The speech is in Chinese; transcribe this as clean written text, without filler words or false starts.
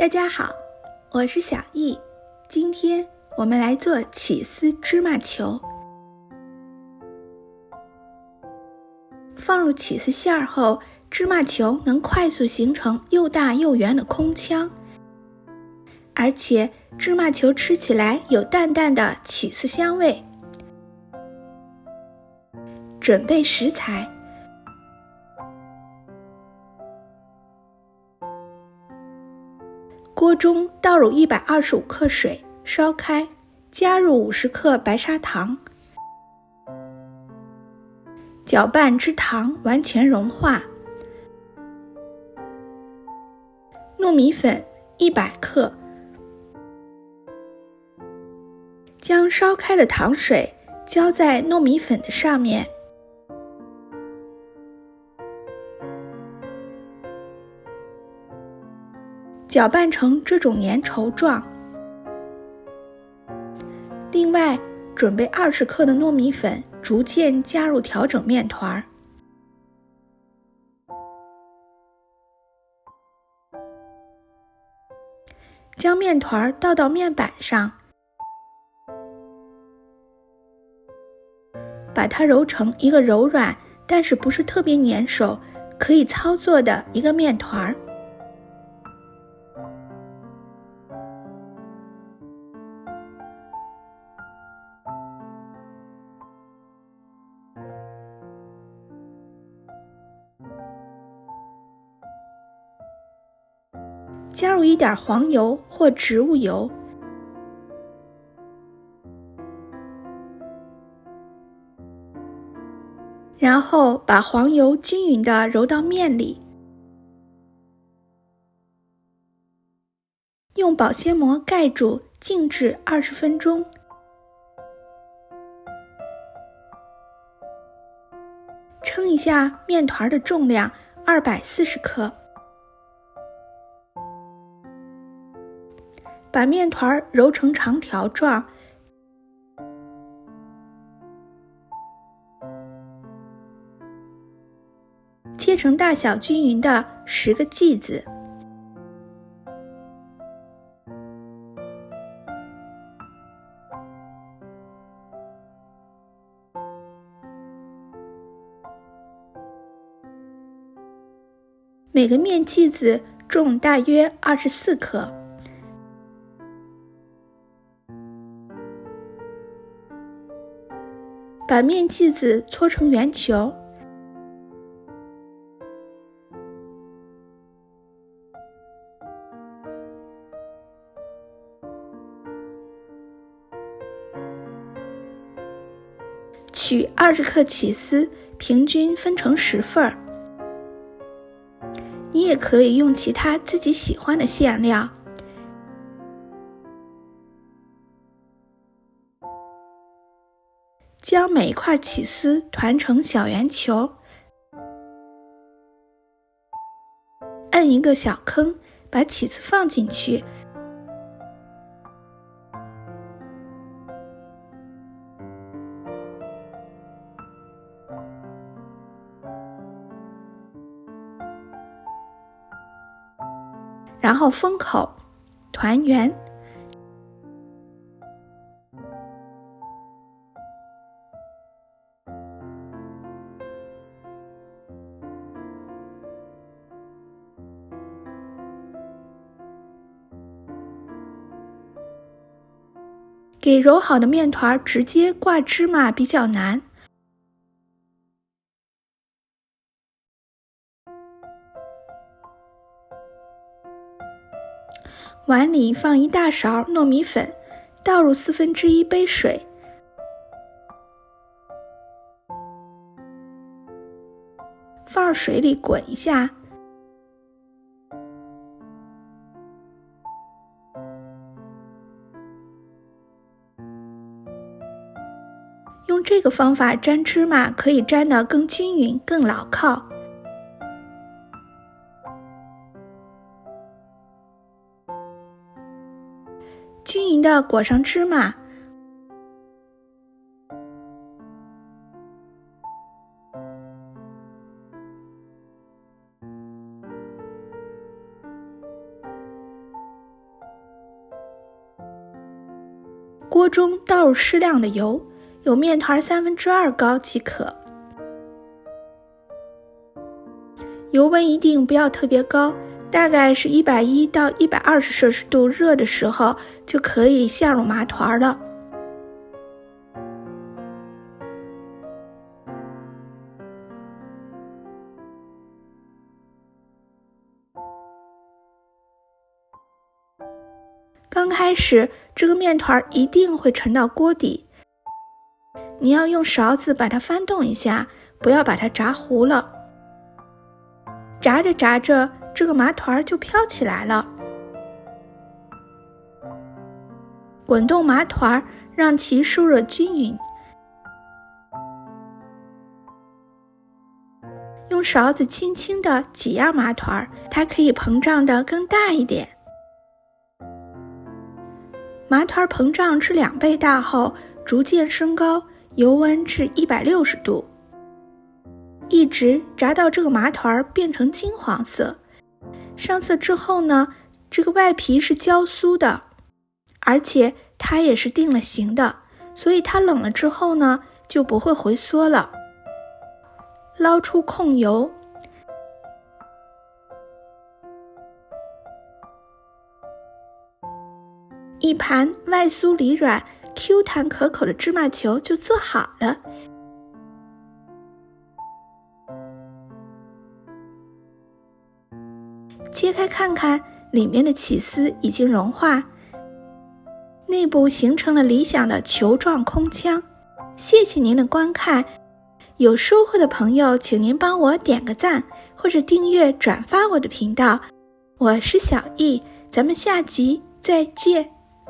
大家好，我是小易，今天我们来做起司芝麻球。放入起司馅儿后，芝麻球能快速形成又大又圆的空腔，而且芝麻球吃起来有淡淡的起司香味。准备食材：锅中倒入125克水，烧开，加入50克白砂糖，搅拌至糖完全融化。糯米粉100克，将烧开的糖水浇在糯米粉的上面，搅拌成这种粘稠状。另外，准备20克的糯米粉，逐渐加入调整面团。将面团倒到面板上，把它揉成一个柔软但是不是特别粘手，可以操作的一个面团。加入一点黄油或植物油，然后把黄油均匀地揉到面里，用保鲜膜盖住，静置20分钟。称一下面团的重量，240克。把面团揉成长条状，切成大小均匀的10个剂子。每个面剂子重大约24克。把面剂子搓成圆球，取20克起司，平均分成10份儿。你也可以用其他自己喜欢的馅料。将每一块起司团成小圆球，按一个小坑，把起司放进去，然后封口，团圆。给揉好的面团直接挂芝麻比较难，碗里放1大勺糯米粉，倒入1/4杯水，放入水里滚一下，用这个方法粘芝麻可以粘得更均匀、更牢靠。均匀地裹上芝麻，锅中倒入适量的油，有面团2/3高即可。油温一定不要特别高，大概是110到120摄氏度热的时候就可以下入麻团了。刚开始这个面团一定会沉到锅底，你要用勺子把它翻动一下，不要把它炸糊了。炸着炸着，这个麻团就飘起来了。滚动麻团，让其受热均匀。用勺子轻轻地挤压麻团，它可以膨胀得更大一点。麻团膨胀至2倍大后，逐渐升高，油温至160度，一直炸到这个麻团变成金黄色。上色之后呢，这个外皮是焦酥的，而且它也是定了型的，所以它冷了之后呢，就不会回缩了。捞出控油，一盘外酥里软、Q 弹可口的芝麻球就做好了。切开看看，里面的起司已经融化，内部形成了理想的球状空腔。谢谢您的观看，有收获的朋友请您帮我点个赞，或者订阅转发我的频道。我是小易，咱们下集再见。